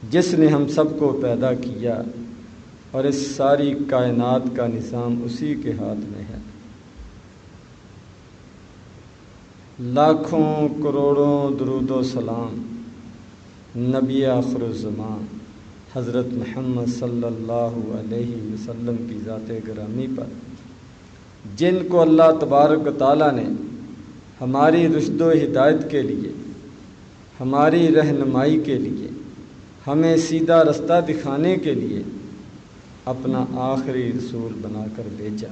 جس نے ہم سب کو پیدا کیا اور اس ساری کائنات کا نظام اسی کے ہاتھ میں ہے۔ لاکھوں کروڑوں درود و سلام نبی آخر الزمان حضرت محمد صلی اللہ علیہ وسلم کی ذات گرامی پر، جن کو اللہ تبارک و تعالیٰ نے ہماری رشد و ہدایت کے لیے، ہماری رہنمائی کے لیے، ہمیں سیدھا رستہ دکھانے کے لیے اپنا آخری رسول بنا کر بھیجا۔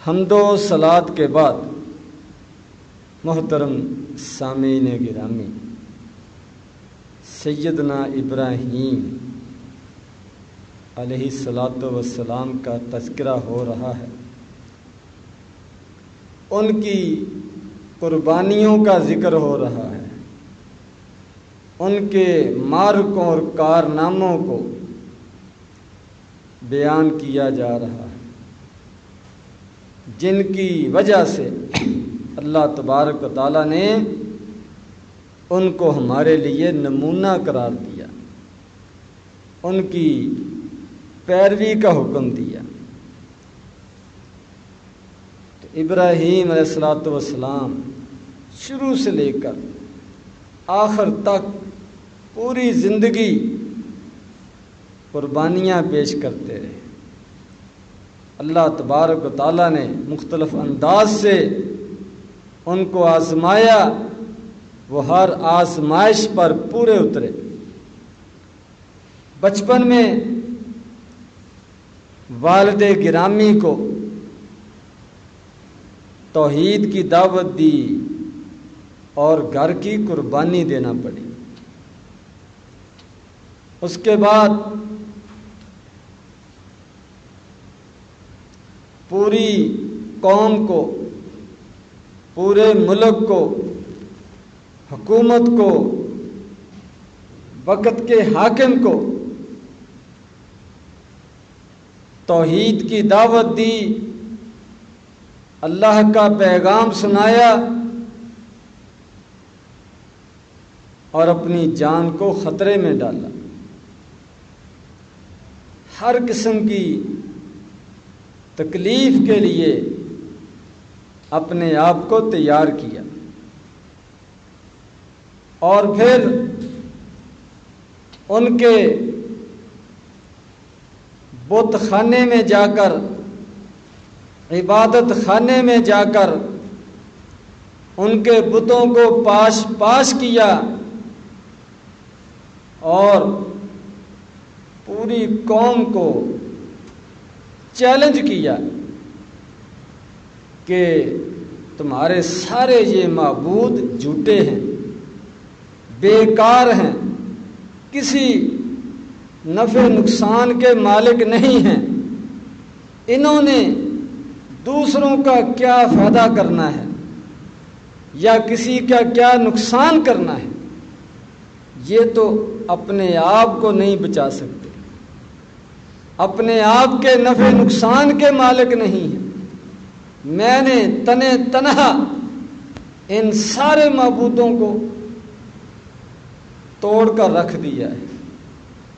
حمد و صلوات کے بعد محترم سامعین گرامی، سیدنا ابراہیم علیہ الصلاۃ والسلام کا تذکرہ ہو رہا ہے، ان کی قربانیوں کا ذکر ہو رہا ہے، ان کے معرکوں اور کارناموں کو بیان کیا جا رہا ہے، جن کی وجہ سے اللہ تبارک و تعالیٰ نے ان کو ہمارے لیے نمونہ قرار دیا، ان کی پیروی کا حکم دیا۔ تو ابراہیم علیہ الصلوۃ والسلام شروع سے لے کر آخر تک پوری زندگی قربانیاں پیش کرتے رہے۔ اللہ تبارک و تعالیٰ نے مختلف انداز سے ان کو آزمایا، وہ ہر آزمائش پر پورے اترے۔ بچپن میں والد گرامی کو توحید کی دعوت دی اور گھر کی قربانی دینا پڑی۔ اس کے بعد پوری قوم کو، پورے ملک کو، حکومت کو، وقت کے حاکم کو توحید کی دعوت دی، اللہ کا پیغام سنایا اور اپنی جان کو خطرے میں ڈالا۔ ہر قسم کی تکلیف کے لیے اپنے آپ کو تیار کیا، اور پھر ان کے بت خانے میں جا کر، عبادت خانے میں جا کر ان کے بتوں کو پاش پاش کیا اور پوری قوم کو چیلنج کیا کہ تمہارے سارے یہ معبود جھوٹے ہیں، بیکار ہیں، کسی نفع نقصان کے مالک نہیں ہیں، انہوں نے دوسروں کا کیا فائدہ کرنا ہے یا کسی کا کیا نقصان کرنا ہے، یہ تو اپنے آپ کو نہیں بچا سکتے، اپنے آپ کے نفع نقصان کے مالک نہیں ہیں۔ میں نے تنے تنہا ان سارے معبودوں کو توڑ کر رکھ دیا ہے،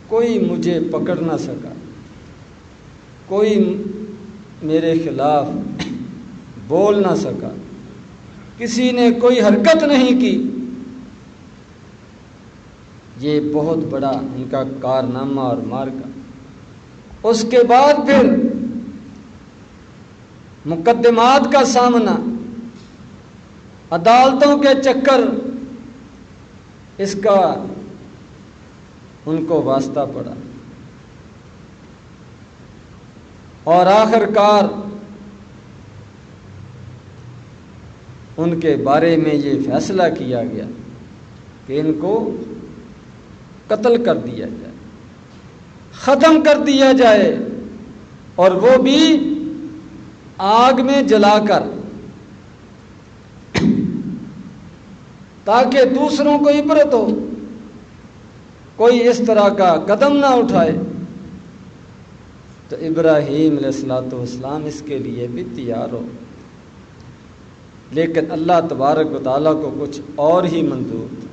کوئی مجھے پکڑ نہ سکا، کوئی میرے خلاف بول نہ سکا، کسی نے کوئی حرکت نہیں کی۔ یہ بہت بڑا ان کا کارنامہ اور مارکا۔ اس کے بعد پھر مقدمات کا سامنا، عدالتوں کے چکر، اس کا ان کو واسطہ پڑا، اور آخر کار ان کے بارے میں یہ فیصلہ کیا گیا کہ ان کو قتل کر دیا جائے، ختم کر دیا جائے، اور وہ بھی آگ میں جلا کر، تاکہ دوسروں کو عبرت ہو، کوئی اس طرح کا قدم نہ اٹھائے۔ تو ابراہیم علیہ الصلوۃ والسلام اس کے لیے بھی تیار ہو، لیکن اللہ تبارک و تعالیٰ کو کچھ اور ہی منظور تھا۔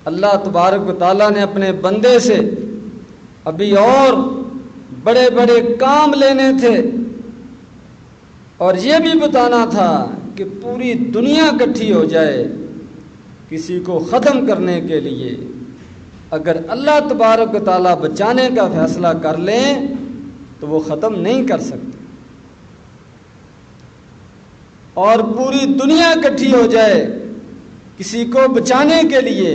اللہ تبارک و تعالیٰ نے اپنے بندے سے ابھی اور بڑے بڑے کام لینے تھے اور یہ بھی بتانا تھا کہ پوری دنیا اکٹھی ہو جائے کسی کو ختم کرنے کے لیے، اگر اللہ تبارک و تعالیٰ بچانے کا فیصلہ کر لیں تو وہ ختم نہیں کر سکتے، اور پوری دنیا اکٹھی ہو جائے کسی کو بچانے کے لیے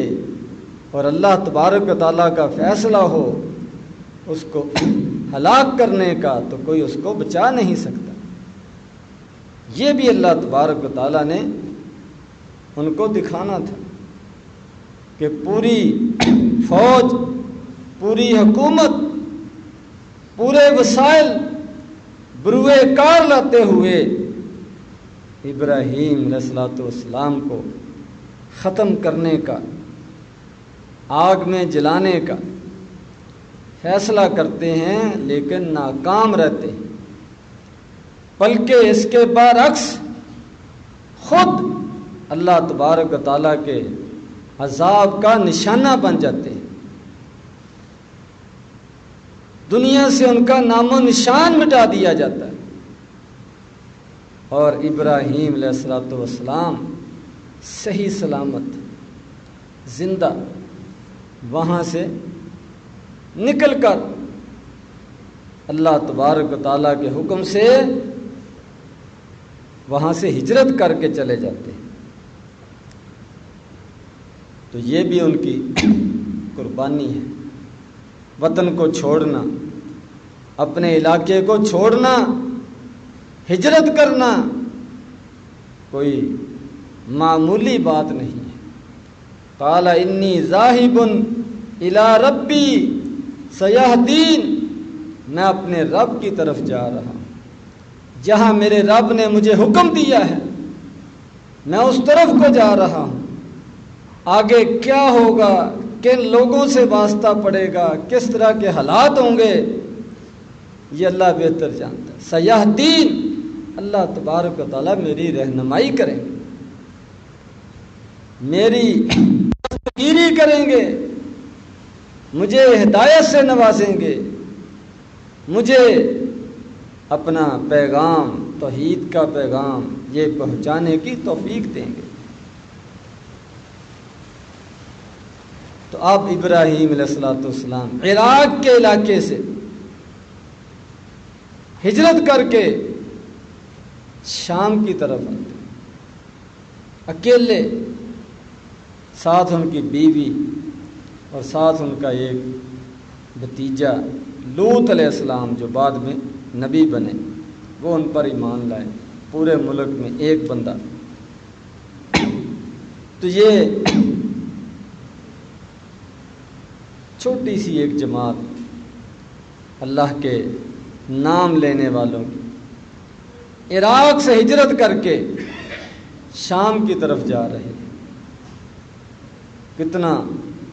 اور اللہ تبارک و تعالیٰ کا فیصلہ ہو اس کو ہلاک کرنے کا، تو کوئی اس کو بچا نہیں سکتا۔ یہ بھی اللہ تبارک و تعالیٰ نے ان کو دکھانا تھا کہ پوری فوج، پوری حکومت، پورے وسائل بروئے کار لاتے ہوئے ابراہیم علیہ السلام کو ختم کرنے کا، آگ میں جلانے کا فیصلہ کرتے ہیں، لیکن ناکام رہتے ہیں، بلکہ اس کے برعکس خود اللہ تبارک و تعالیٰ کے عذاب کا نشانہ بن جاتے ہیں، دنیا سے ان کا نام و نشان مٹا دیا جاتا ہے، اور ابراہیم علیہ السلام صحیح سلامت زندہ وہاں سے نکل کر اللہ تبارک و تعالیٰ کے حکم سے وہاں سے ہجرت کر کے چلے جاتے ہیں۔ تو یہ بھی ان کی قربانی ہے، وطن کو چھوڑنا، اپنے علاقے کو چھوڑنا، ہجرت کرنا کوئی معمولی بات نہیں ہے۔ قال انی ذاہب الی ربی سیہدین، میں اپنے رب کی طرف جا رہا ہوں، جہاں میرے رب نے مجھے حکم دیا ہے میں اس طرف کو جا رہا ہوں۔ آگے کیا ہوگا، کن لوگوں سے واسطہ پڑے گا، کس طرح کے حالات ہوں گے، یہ اللہ بہتر جانتا ہے۔ سیہدین، اللہ تبارک و تعالیٰ میری رہنمائی کریں گے، میری دستگیری کریں گے، مجھے ہدایت سے نوازیں گے، مجھے اپنا پیغام، توحید کا پیغام یہ پہنچانے کی توفیق دیں گے۔ تو اب ابراہیم علیہ السلام عراق کے علاقے سے ہجرت کر کے شام کی طرف آتے، اکیلے، ساتھ ان کی بیوی اور ساتھ ان کا ایک بھتیجا لوط علیہ السلام جو بعد میں نبی بنے، وہ ان پر ایمان لائے، پورے ملک میں ایک بندہ۔ تو یہ چھوٹی سی ایک جماعت اللہ کے نام لینے والوں کی عراق سے ہجرت کر کے شام کی طرف جا رہے ہیں۔ کتنا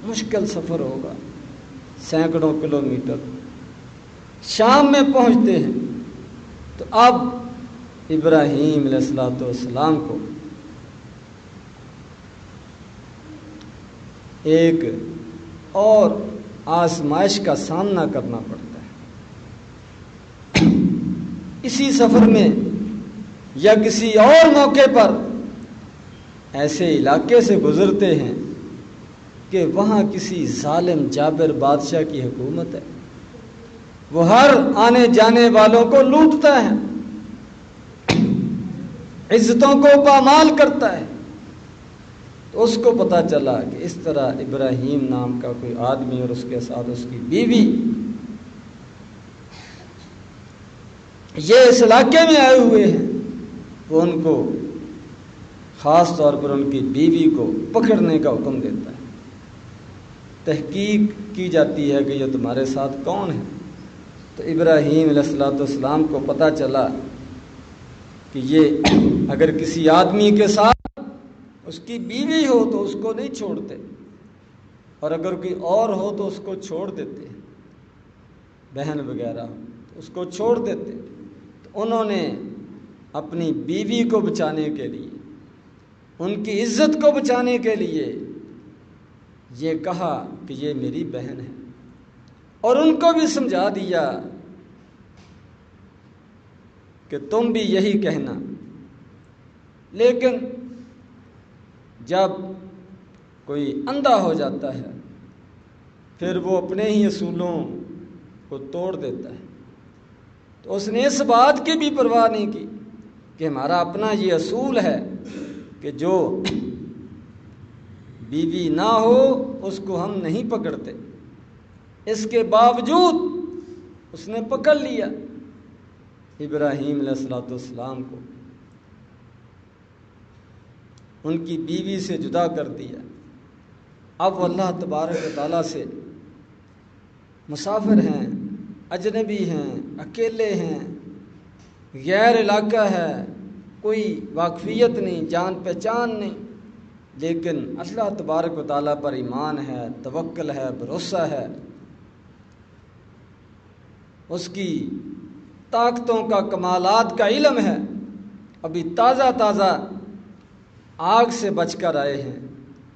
مشکل سفر ہوگا، سینکڑوں کلومیٹر۔ شام میں پہنچتے ہیں تو اب ابراہیم علیہ السلام کو ایک اور آزمائش کا سامنا کرنا پڑتا ہے۔ اسی سفر میں یا کسی اور موقع پر ایسے علاقے سے گزرتے ہیں کہ وہاں کسی ظالم جابر بادشاہ کی حکومت ہے، وہ ہر آنے جانے والوں کو لوٹتا ہے، عزتوں کو پامال کرتا ہے۔ تو اس کو پتہ چلا کہ اس طرح ابراہیم نام کا کوئی آدمی اور اس کے ساتھ اس کی بیوی یہ اس علاقے میں آئے ہوئے ہیں، وہ ان کو خاص طور پر ان کی بیوی کو پکڑنے کا حکم دیتا ہے۔ تحقیق کی جاتی ہے کہ یہ تمہارے ساتھ کون ہے؟ تو ابراہیم علیہ السلام کو پتہ چلا کہ یہ اگر کسی آدمی کے ساتھ اس کی بیوی ہو تو اس کو نہیں چھوڑتے، اور اگر کوئی اور ہو تو اس کو چھوڑ دیتے، بہن وغیرہ ہو تو اس کو چھوڑ دیتے۔ تو انہوں نے اپنی بیوی کو بچانے کے لیے، ان کی عزت کو بچانے کے لیے یہ کہا کہ یہ میری بہن ہے، اور ان کو بھی سمجھا دیا کہ تم بھی یہی کہنا۔ لیکن جب کوئی اندھا ہو جاتا ہے پھر وہ اپنے ہی اصولوں کو توڑ دیتا ہے، تو اس نے اس بات کی بھی پرواہ نہیں کی کہ ہمارا اپنا یہ اصول ہے کہ جو بیوی نہ ہو اس کو ہم نہیں پکڑتے۔ اس کے باوجود اس نے پکڑ لیا ابراہیم علیہ السلام کو، ان کی بیوی سے جدا کر دیا۔ اب وہ اللہ تبارک و تعالیٰ سے مسافر ہیں، اجنبی ہیں، اکیلے ہیں، غیر علاقہ ہے، کوئی واقفیت نہیں، جان پہچان نہیں، لیکن اللہ تبارک و تعالیٰ پر ایمان ہے، توکل ہے، بھروسہ ہے، اس کی طاقتوں کا، کمالات کا علم ہے۔ ابھی تازہ تازہ آگ سے بچ کر آئے ہیں،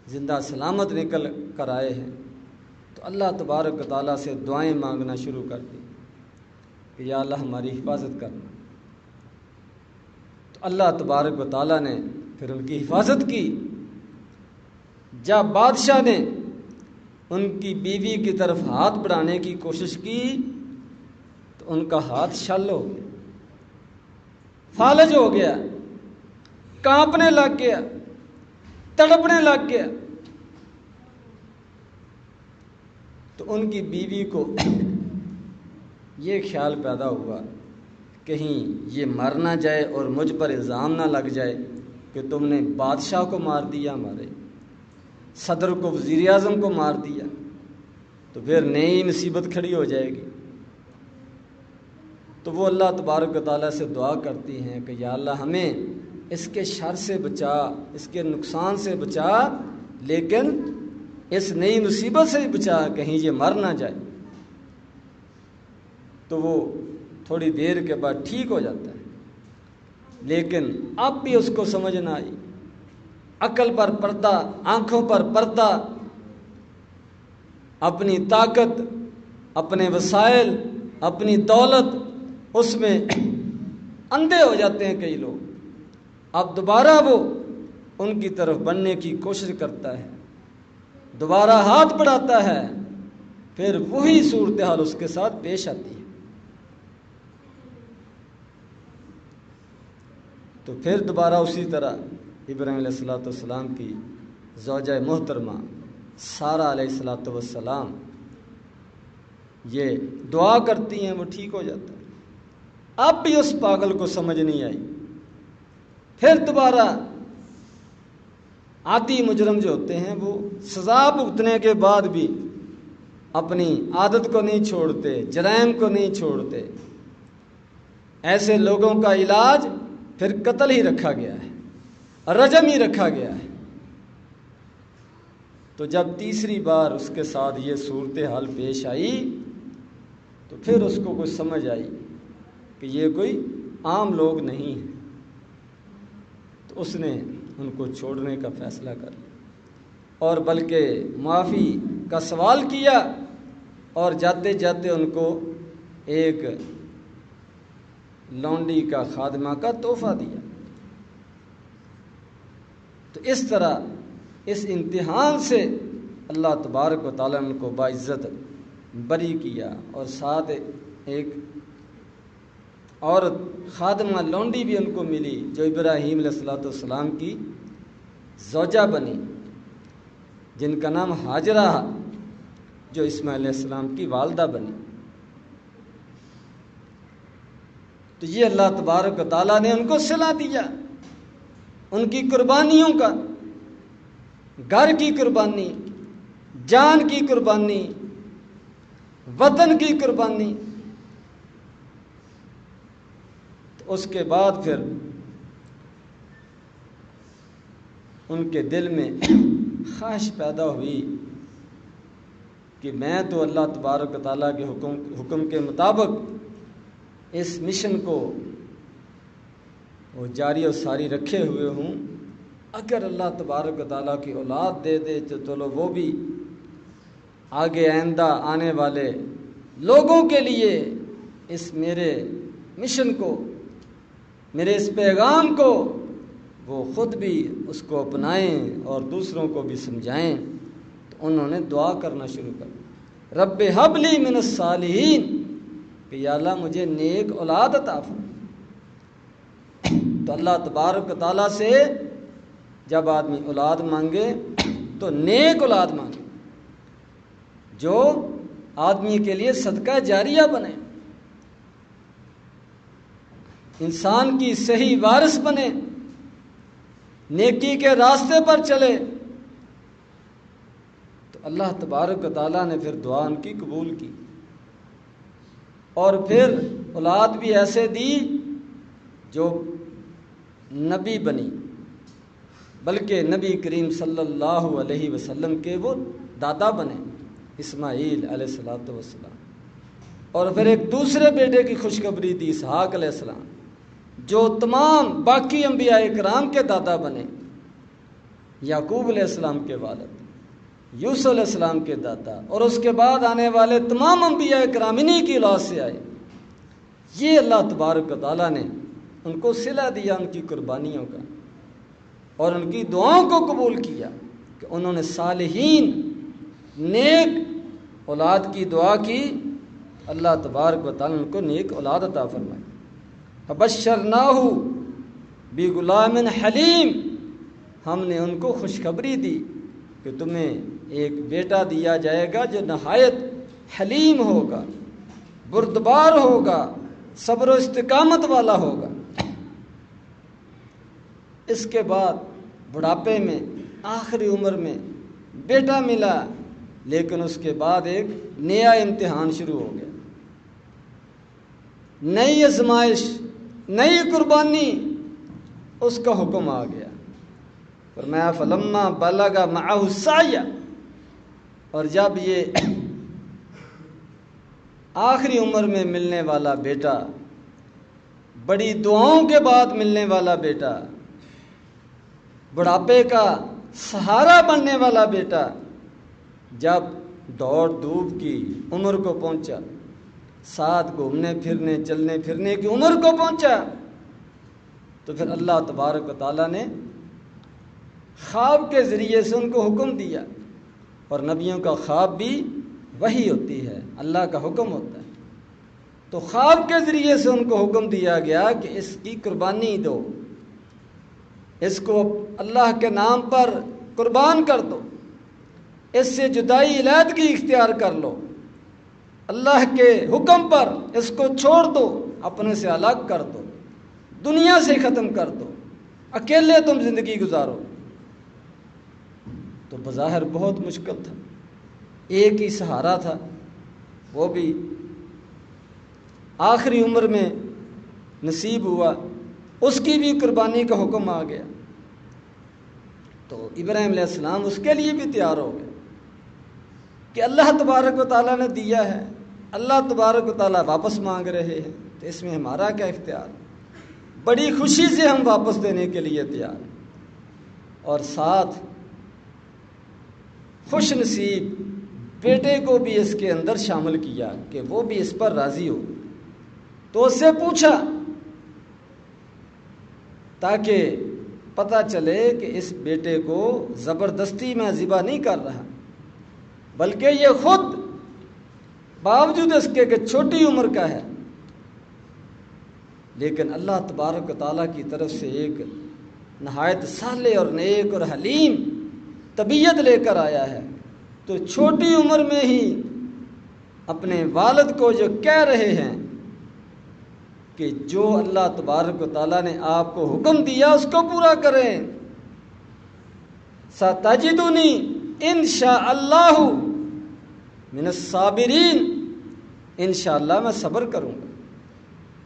زندہ سلامت نکل کر آئے ہیں، تو اللہ تبارک و تعالیٰ سے دعائیں مانگنا شروع کر دی کہ یا اللہ ہماری حفاظت کرنا۔ تو اللہ تبارک و تعالیٰ نے پھر ان کی حفاظت کی۔ جب بادشاہ نے ان کی بیوی کی طرف ہاتھ بڑھانے کی کوشش کی تو ان کا ہاتھ شل ہو گیا، فالج ہو گیا، کانپنے لگ گیا، تڑپنے لگ گیا۔ تو ان کی بیوی کو یہ خیال پیدا ہوا کہیں یہ مر نہ جائے اور مجھ پر الزام نہ لگ جائے کہ تم نے بادشاہ کو مار دیا، ہمارے صدر کو، وزیر اعظم کو مار دیا، تو پھر نئی مصیبت کھڑی ہو جائے گی۔ تو وہ اللہ تبارک و تعالیٰ سے دعا کرتی ہیں کہ یا اللہ ہمیں اس کے شر سے بچا، اس کے نقصان سے بچا، لیکن اس نئی مصیبت سے بچا، کہیں یہ مر نہ جائے۔ تو وہ تھوڑی دیر کے بعد ٹھیک ہو جاتا ہے، لیکن اب بھی اس کو سمجھ نہ آئی، عقل پر پردہ، آنکھوں پر پردہ، اپنی طاقت، اپنے وسائل، اپنی دولت، اس میں اندھے ہو جاتے ہیں کئی لوگ۔ اب دوبارہ وہ ان کی طرف بڑھنے کی کوشش کرتا ہے، دوبارہ ہاتھ بڑھاتا ہے، پھر وہی صورتحال اس کے ساتھ پیش آتی ہے۔ تو پھر دوبارہ اسی طرح ابراہیم علیہ السلام کی زوجہ محترمہ سارہ علیہ السلام یہ دعا کرتی ہیں، وہ ٹھیک ہو جاتا ہے۔ اب بھی اس پاگل کو سمجھ نہیں آئی، پھر دوبارہ عادی مجرم جو ہوتے ہیں وہ سزا بھگتنے کے بعد بھی اپنی عادت کو نہیں چھوڑتے، جرائم کو نہیں چھوڑتے۔ ایسے لوگوں کا علاج پھر قتل ہی رکھا گیا ہے، رجم ہی رکھا گیا ہے۔ تو جب تیسری بار اس کے ساتھ یہ صورتحال پیش آئی تو پھر اس کو کچھ سمجھ آئی کہ یہ کوئی عام لوگ نہیں ہیں، تو اس نے ان کو چھوڑنے کا فیصلہ کر لیا، اور بلکہ معافی کا سوال کیا، اور جاتے جاتے ان کو ایک لونڈی کا، خادمہ کا تحفہ دیا۔ تو اس طرح اس امتحان سے اللہ تبارک و تعالیٰ نے ان کو باعزت بری کیا، اور ساتھ ایک عورت خادمہ لونڈی بھی ان کو ملی جو ابراہیم علیہ السلام کی زوجہ بنی، جن کا نام ہاجرہ، جو اسماعیل علیہ السلام کی والدہ بنی۔ تو یہ اللہ تبارک و تعالیٰ نے ان کو صلہ دیا، ان کی قربانیوں کا، گھر کی قربانی، جان کی قربانی، وطن کی قربانی۔ تو اس کے بعد پھر ان کے دل میں خواہش پیدا ہوئی کہ میں تو اللہ تبارک و تعالیٰ کے حکم کے مطابق اس مشن کو وہ جاری و ساری رکھے ہوئے ہوں، اگر اللہ تبارک و تعالیٰ کی اولاد دے دے تو چلو وہ بھی آگے آئندہ آنے والے لوگوں کے لیے اس میرے مشن کو، میرے اس پیغام کو وہ خود بھی اس کو اپنائیں اور دوسروں کو بھی سمجھائیں۔ تو انہوں نے دعا کرنا شروع کر، رب ہب لی من الصالحین، کہ یا اللہ مجھے نیک اولاد عطا فرما۔ تو اللہ تبارک و تعالیٰ سے جب آدمی اولاد مانگے تو نیک اولاد مانگے جو آدمی کے لیے صدقہ جاریہ بنے، انسان کی صحیح وارث بنے، نیکی کے راستے پر چلے۔ تو اللہ تبارک و تعالیٰ نے پھر دعا ان کی قبول کی، اور پھر اولاد بھی ایسے دی جو نبی بنی، بلکہ نبی کریم صلی اللہ علیہ وسلم کے وہ دادا بنے، اسماعیل علیہ السلام۔ اور پھر ایک دوسرے بیٹے کی خوشخبری دی، اسحاق علیہ السلام، جو تمام باقی انبیاء کرام کے دادا بنے، یعقوب علیہ السلام کے والد، یوسف علیہ السلام کے دادا، اور اس کے بعد آنے والے تمام انبیاء کرام انہی کی اولاد سے آئے۔ یہ اللہ تبارک و تعالیٰ نے ان کو صلہ دیا ان کی قربانیوں کا، اور ان کی دعاؤں کو قبول کیا کہ انہوں نے صالحین نیک اولاد کی دعا کی، اللہ تبارک و تعالیٰ نے ان کو نیک اولاد عطا فرمائی۔ فبشرناہ بغلام حلیم، ہم نے ان کو خوشخبری دی کہ تمہیں ایک بیٹا دیا جائے گا جو نہایت حلیم ہوگا، بردبار ہوگا، صبر و استقامت والا ہوگا۔ اس کے بعد بڑھاپے میں آخری عمر میں بیٹا ملا، لیکن اس کے بعد ایک نیا امتحان شروع ہو گیا، نئی آزمائش، نئی قربانی، اس کا حکم آ گیا۔ فرمایا فلما بلغ معہ السعی، اور جب یہ آخری عمر میں ملنے والا بیٹا، بڑی دعاؤں کے بعد ملنے والا بیٹا، بڑھاپے کا سہارا بننے والا بیٹا، جب دوڑ دھوپ کی عمر کو پہنچا، ساتھ گھومنے پھرنے چلنے پھرنے کی عمر کو پہنچا، تو پھر اللہ تبارک و تعالیٰ نے خواب کے ذریعے سے ان کو حکم دیا، اور نبیوں کا خواب بھی وحی ہوتی ہے، اللہ کا حکم ہوتا ہے۔ تو خواب کے ذریعے سے ان کو حکم دیا گیا کہ اس کی قربانی دو، اس کو اللہ کے نام پر قربان کر دو، اس سے جدائی علیحدگی اختیار کر لو، اللہ کے حکم پر اس کو چھوڑ دو، اپنے سے الگ کر دو، دنیا سے ختم کر دو، اکیلے تم زندگی گزارو۔ تو بظاہر بہت مشکل تھا، ایک ہی سہارا تھا، وہ بھی آخری عمر میں نصیب ہوا، اس کی بھی قربانی کا حکم آ گیا۔ تو ابراہیم علیہ السلام اس کے لیے بھی تیار ہو گئے کہ اللہ تبارک و تعالیٰ نے دیا ہے، اللہ تبارک و تعالیٰ واپس مانگ رہے ہیں، تو اس میں ہمارا کیا اختیار؟ بڑی خوشی سے ہم واپس دینے کے لیے تیار ہیں، اور ساتھ خوش نصیب بیٹے کو بھی اس کے اندر شامل کیا کہ وہ بھی اس پر راضی ہو۔ تو اس سے پوچھا تاکہ پتہ چلے کہ اس بیٹے کو زبردستی میں ذبح نہیں کر رہا، بلکہ یہ خود باوجود اس کے کہ چھوٹی عمر کا ہے، لیکن اللہ تبارک و تعالیٰ کی طرف سے ایک نہایت صالح اور نیک اور حلیم طبیعت لے کر آیا ہے۔ تو چھوٹی عمر میں ہی اپنے والد کو جو کہہ رہے ہیں کہ جو اللہ تبارک و تعالیٰ نے آپ کو حکم دیا اس کو پورا کریں، سَتَجِدُنِي إِن شَاءَ اللَّهُ مِنَ الصَّابِرِينَ، انشاءاللہ میں صبر کروں گا،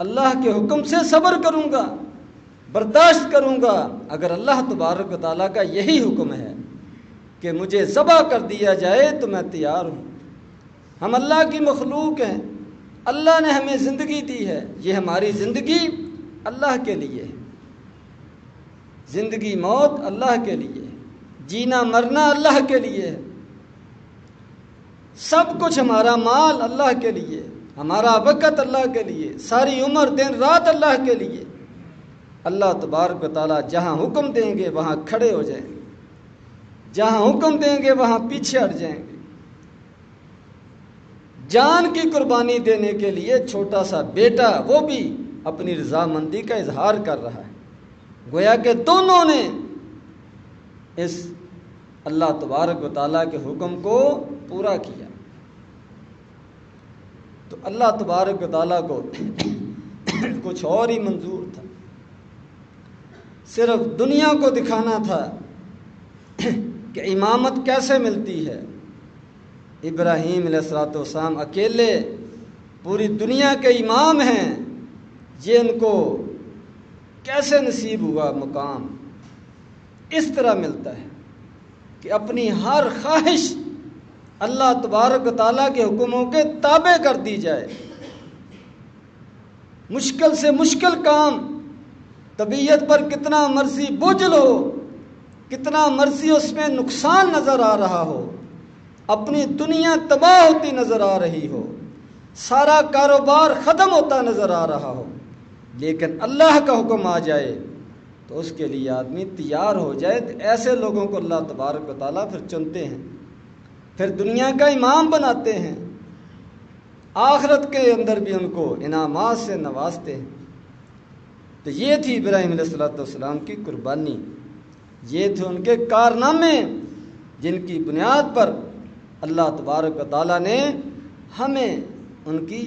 اللہ کے حکم سے صبر کروں گا، برداشت کروں گا، اگر اللہ تبارک و تعالیٰ کا یہی حکم ہے کہ مجھے ذبح کر دیا جائے تو میں تیار ہوں۔ ہم اللہ کی مخلوق ہیں، اللہ نے ہمیں زندگی دی ہے، یہ ہماری زندگی اللہ کے لیے ہے، زندگی موت اللہ کے لیے ہے، جینا مرنا اللہ کے لیے ہے۔ سب کچھ ہمارا مال اللہ کے لیے، ہمارا وقت اللہ کے لیے، ساری عمر دن رات اللہ کے لیے۔ اللہ تبارک و تعالیٰ جہاں حکم دیں گے وہاں کھڑے ہو جائیں گے، جہاں حکم دیں گے وہاں پیچھے ہٹ جائیں گے۔ جان کی قربانی دینے کے لیے چھوٹا سا بیٹا وہ بھی اپنی رضامندی کا اظہار کر رہا ہے، گویا کہ دونوں نے اس اللہ تبارک و تعالیٰ کے حکم کو پورا کیا۔ تو اللہ تبارک و تعالیٰ کو کچھ اور ہی منظور تھا، صرف دنیا کو دکھانا تھا کہ امامت کیسے ملتی ہے۔ ابراہیم علیہ السلام اکیلے پوری دنیا کے امام ہیں، یہ ان کو کیسے نصیب ہوا مقام؟ اس طرح ملتا ہے کہ اپنی ہر خواہش اللہ تبارک و تعالیٰ کے حکموں کے تابع کر دی جائے۔ مشکل سے مشکل کام طبیعت پر کتنا مرضی بوجھل ہو، کتنا مرضی اس میں نقصان نظر آ رہا ہو، اپنی دنیا تباہ ہوتی نظر آ رہی ہو، سارا کاروبار ختم ہوتا نظر آ رہا ہو، لیکن اللہ کا حکم آ جائے تو اس کے لیے آدمی تیار ہو جائے۔ تو ایسے لوگوں کو اللہ تبارک و تعالیٰ پھر چنتے ہیں، پھر دنیا کا امام بناتے ہیں، آخرت کے اندر بھی ان کو انعامات سے نوازتے ہیں۔ تو یہ تھی ابراہیم علیہ السلام کی قربانی، یہ تھے ان کے کارنامے جن کی بنیاد پر اللہ تبارک و تعالیٰ نے ہمیں ان کی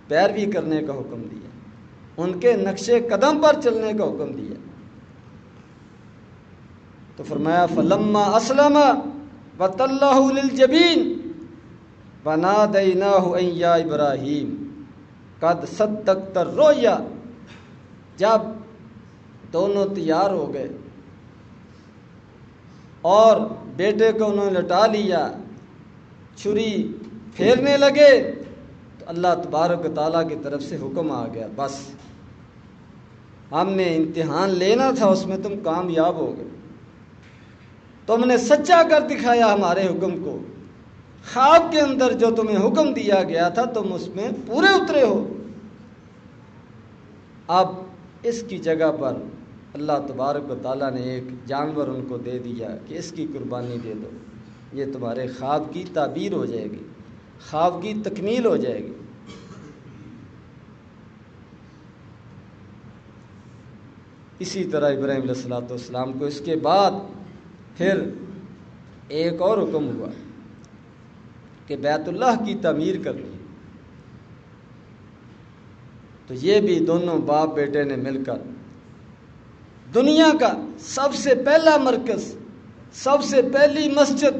پیروی کرنے کا حکم دیا، ان کے نقش قدم پر چلنے کا حکم دیا۔ تو فرمایا فلما اسلم وتلہ للجبین ونادیناہ ان یا ابراہیم قد صدقت الرؤیا۔ جب دونوں تیار ہو گئے اور بیٹے کو انہوں نے لٹا لیا، چھری پھیرنے لگے، تو اللہ تبارک و تعالیٰ کی طرف سے حکم آ گیا، بس ہم نے امتحان لینا تھا، اس میں تم کامیاب ہو گئے، تم نے سچا کر دکھایا ہمارے حکم کو، خواب کے اندر جو تمہیں حکم دیا گیا تھا تم اس میں پورے اترے ہو۔ اب اس کی جگہ پر اللہ تبارک و تعالیٰ نے ایک جانور ان کو دے دیا کہ اس کی قربانی دے دو، یہ تمہارے خواب کی تعبیر ہو جائے گی، خواب کی تکمیل ہو جائے گی۔ اسی طرح ابراہیم علیہ السلام کو اس کے بعد پھر ایک اور حکم ہوا کہ بیت اللہ کی تعمیر کرنی، تو یہ بھی دونوں باپ بیٹے نے مل کر دنیا کا سب سے پہلا مرکز، سب سے پہلی مسجد،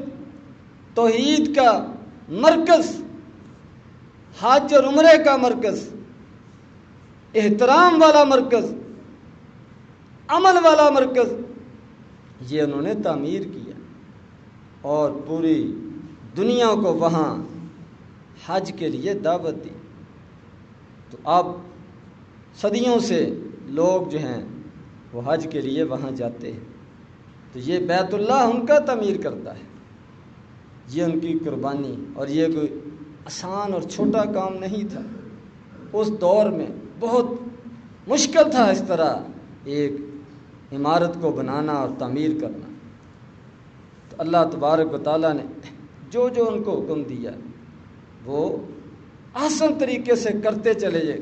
توحید کا مرکز، حج اور عمرے کا مرکز، احترام والا مرکز، عمل والا مرکز، یہ انہوں نے تعمیر کیا اور پوری دنیا کو وہاں حج کے لیے دعوت دی۔ تو اب صدیوں سے لوگ جو ہیں وہ حج کے لیے وہاں جاتے ہیں، تو یہ بیت اللہ ان کا تعمیر کرتا ہے، یہ ان کی قربانی، اور یہ کوئی آسان اور چھوٹا کام نہیں تھا، اس دور میں بہت مشکل تھا اس طرح ایک عمارت کو بنانا اور تعمیر کرنا۔ تو اللہ تبارک و تعالیٰ نے جو جو ان کو حکم دیا وہ آسان طریقے سے کرتے چلے گئے۔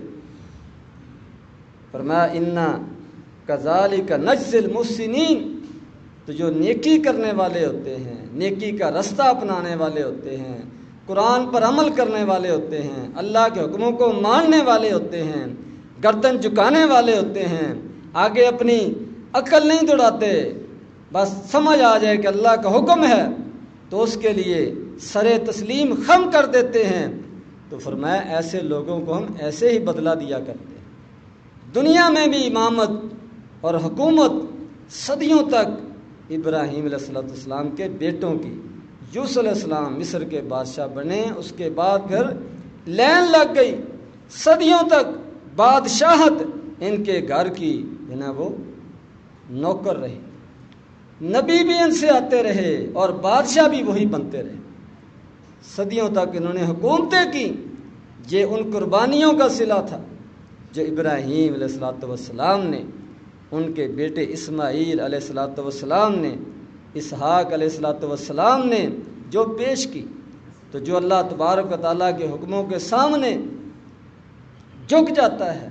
فرمایا انا کذالک نجزی المحسنین، تو جو نیکی کرنے والے ہوتے ہیں، نیکی کا رستہ اپنانے والے ہوتے ہیں، قرآن پر عمل کرنے والے ہوتے ہیں، اللہ کے حکموں کو ماننے والے ہوتے ہیں، گردن جھکانے والے ہوتے ہیں، آگے اپنی عقل نہیں دوڑاتے، بس سمجھ آ جائے کہ اللہ کا حکم ہے تو اس کے لیے سر تسلیم خم کر دیتے ہیں، تو فرمایا ایسے لوگوں کو ہم ایسے ہی بدلہ دیا کرتے ہیں۔ دنیا میں بھی امامت اور حکومت صدیوں تک ابراہیم علیہ السلام کے بیٹوں کی، یوسف علیہ السلام مصر کے بادشاہ بنے، اس کے بعد پھر لین لگ گئی، صدیوں تک بادشاہت ان کے گھر کی وہ نوکر رہے، نبی بھی ان سے آتے رہے اور بادشاہ بھی وہی بنتے رہے، صدیوں تک انہوں نے حکومتیں کی، یہ ان قربانیوں کا صلہ تھا جو ابراہیم علیہ الصلوۃ والسلام نے، ان کے بیٹے اسماعیل علیہ الصلوۃ والسلام نے، اسحاق علیہ الصلوۃ والسلام نے جو پیش کی۔ تو جو اللہ تبارک و تعالیٰ کے حکموں کے سامنے جھک جاتا ہے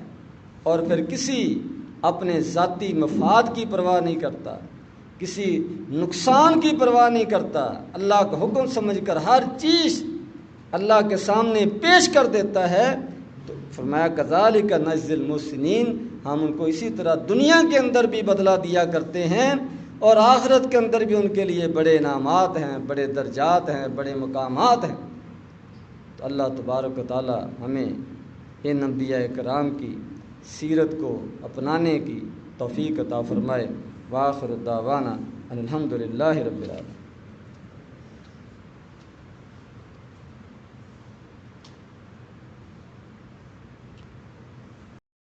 اور پھر کسی اپنے ذاتی مفاد کی پرواہ نہیں کرتا، کسی نقصان کی پرواہ نہیں کرتا، اللہ کا حکم سمجھ کر ہر چیز اللہ کے سامنے پیش کر دیتا ہے، تو فرمایا کذالک نجزی المحسنین، ہم ان کو اسی طرح دنیا کے اندر بھی بدلہ دیا کرتے ہیں اور آخرت کے اندر بھی ان کے لیے بڑے انعامات ہیں، بڑے درجات ہیں، بڑے مقامات ہیں۔ تو اللہ تبارک و تعالی ہمیں ان انبیاء کرام کی سیرت کو اپنانے کی توفیق عطا فرمائے۔ وآخر دعوانا ان الحمد للہ رب العالمین۔